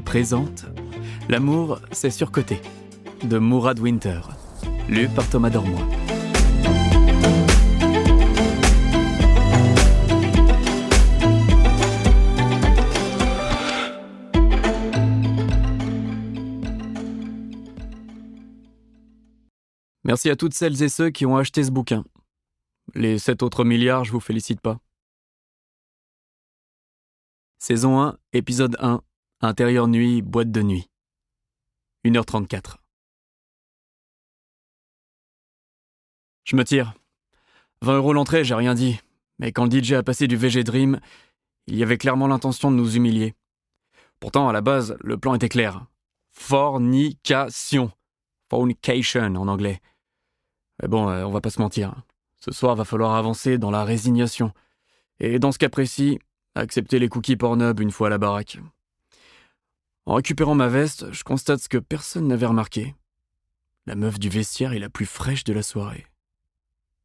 présente L'amour, c'est surcoté, de Mourad Winter, lu par Thomas Dormois. Merci à toutes celles et ceux qui ont acheté ce bouquin. Les 7 autres milliards, je vous félicite pas. Saison 1, épisode 1, intérieur nuit, boîte de nuit. 1h34. Je me tire. 20 € l'entrée, j'ai rien dit. Mais quand le DJ a passé du VG Dream, il y avait clairement l'intention de nous humilier. Pourtant, à la base, le plan était clair. Fornication. Fornication en anglais. Mais bon, on va pas se mentir. Ce soir, va falloir avancer dans la résignation. Et dans ce cas précis, accepter les cookies Pornhub une fois à la baraque. En récupérant ma veste, je constate ce que personne n'avait remarqué. La meuf du vestiaire est la plus fraîche de la soirée.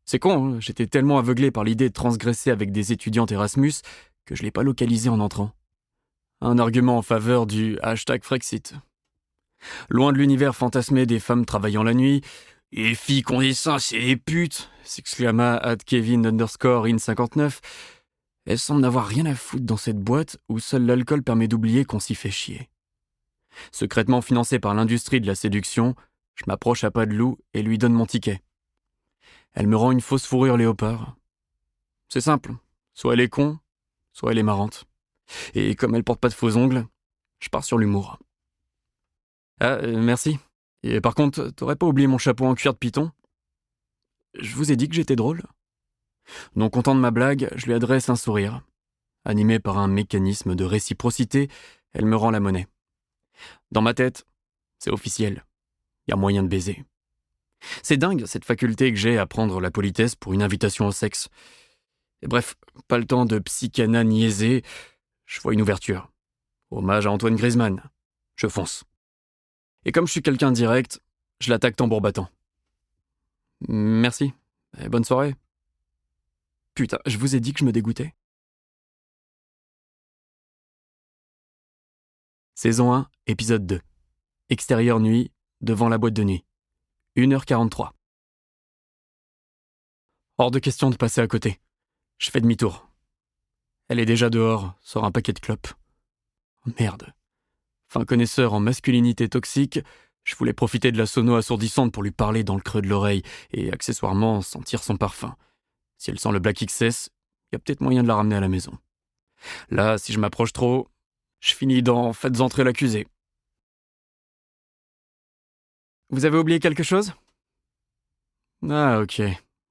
C'est con, hein, j'étais tellement aveuglé par l'idée de transgresser avec des étudiantes Erasmus que je l'ai pas localisée en entrant. Un argument en faveur du #Frexit. Loin de l'univers fantasmé des femmes travaillant la nuit, « Les filles qu'on dit ça, c'est des putes !» s'exclama @Kevin_in59. Elle semble n'avoir rien à foutre dans cette boîte où seul l'alcool permet d'oublier qu'on s'y fait chier. Secrètement financé par l'industrie de la séduction, je m'approche à pas de loup et lui donne mon ticket. Elle me rend une fausse fourrure léopard. C'est simple, soit elle est con, soit elle est marrante. Et comme elle porte pas de faux ongles, je pars sur l'humour. Ah, merci. Et par contre, t'aurais pas oublié mon chapeau en cuir de python ? Je vous ai dit que j'étais drôle ? Non content de ma blague, je lui adresse un sourire. Animée par un mécanisme de réciprocité, elle me rend la monnaie. Dans ma tête, c'est officiel. Y a moyen de baiser. C'est dingue, cette faculté que j'ai à prendre la politesse pour une invitation au sexe. Et bref, pas le temps de psychanalyser, je vois une ouverture. Hommage à Antoine Griezmann. Je fonce. Et comme je suis quelqu'un de direct, je l'attaque tambour battant. Merci. Et bonne soirée. Putain, je vous ai dit que je me dégoûtais. Saison 1, épisode 2. Extérieur nuit, devant la boîte de nuit. 1h43. Hors de question de passer à côté. Je fais demi-tour. Elle est déjà dehors, sort un paquet de clopes. Merde. Fin connaisseur en masculinité toxique, je voulais profiter de la sono assourdissante pour lui parler dans le creux de l'oreille et accessoirement sentir son parfum. Si elle sent le Black XS, y a peut-être moyen de la ramener à la maison. Là, si je m'approche trop, je finis dans « Faites entrer l'accusé ». Vous avez oublié quelque chose ? Ah, ok.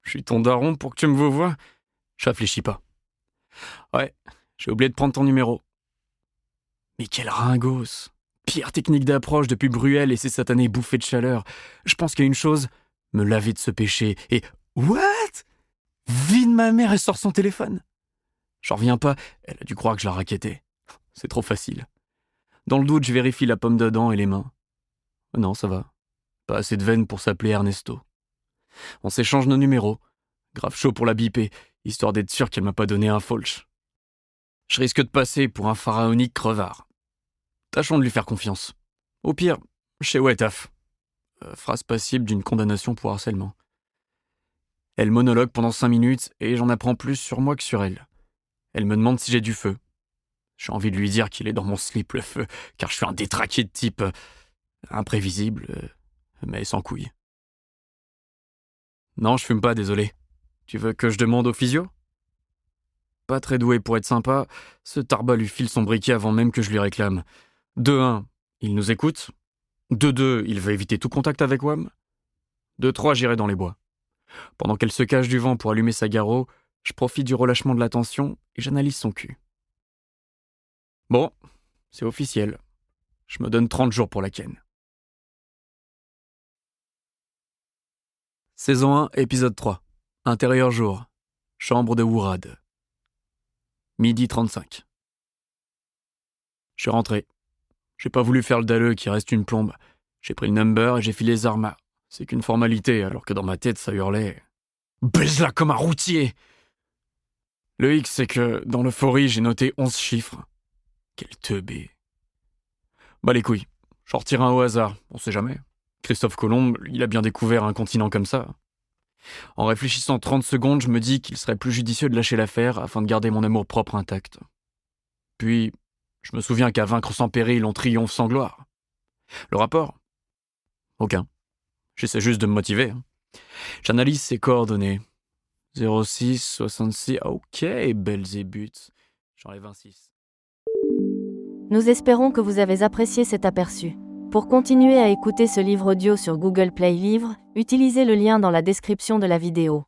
Je suis ton daron pour que tu me vouvoies ? Je réfléchis pas. Ouais, j'ai oublié de prendre ton numéro. Mais quel ringos ! Pire technique d'approche depuis Bruel et ses satanées bouffées de chaleur. Je pense qu'il y a une chose, me laver de ce péché et... What ? Vie de ma mère, elle sort son téléphone. J'en reviens pas, elle a dû croire que je la raquettais. C'est trop facile. Dans le doute, je vérifie la pomme dedans et les mains. Non, ça va. Pas assez de veine pour s'appeler Ernesto. On s'échange nos numéros. Grave chaud pour la biper, histoire d'être sûr qu'elle m'a pas donné un folch. Je risque de passer pour un pharaonique crevard. Tâchons de lui faire confiance. Au pire, chez Wetaf. Phrase passible d'une condamnation pour harcèlement. Elle monologue pendant 5 minutes et j'en apprends plus sur moi que sur elle. Elle me demande si j'ai du feu. J'ai envie de lui dire qu'il est dans mon slip le feu, car je suis un détraqué de type imprévisible, mais sans couilles. Non, je fume pas, désolé. Tu veux que je demande au physio ? Pas très doué pour être sympa, ce tarbat lui file son briquet avant même que je lui réclame. De 1, il nous écoute. De 2, il veut éviter tout contact avec WAM. De 3, j'irai dans les bois. Pendant qu'elle se cache du vent pour allumer sa Garo, je profite du relâchement de la tension et j'analyse son cul. Bon, c'est officiel. Je me donne 30 jours pour la ken. Saison 1, épisode 3. Intérieur jour. Chambre de Mourad. 12h35. Je suis rentré. J'ai pas voulu faire le dalleux qui reste une plombe. J'ai pris le number et j'ai filé les armes. C'est qu'une formalité, alors que dans ma tête, ça hurlait « Baise-la comme un routier !» Le X, c'est que, dans l'euphorie, j'ai noté 11 chiffres. Quel teubé. Bah les couilles. J'en retire un au hasard, on sait jamais. Christophe Colomb, il a bien découvert un continent comme ça. En réfléchissant 30 secondes, je me dis qu'il serait plus judicieux de lâcher l'affaire afin de garder mon amour-propre intact. Puis, je me souviens qu'à vaincre sans péril, on triomphe sans gloire. Le rapport? Aucun. J'essaie juste de me motiver. J'analyse ses coordonnées. 06, 66, ok, Belzébuth. J'enlève un 6. Nous espérons que vous avez apprécié cet aperçu. Pour continuer à écouter ce livre audio sur Google Play Livres, utilisez le lien dans la description de la vidéo.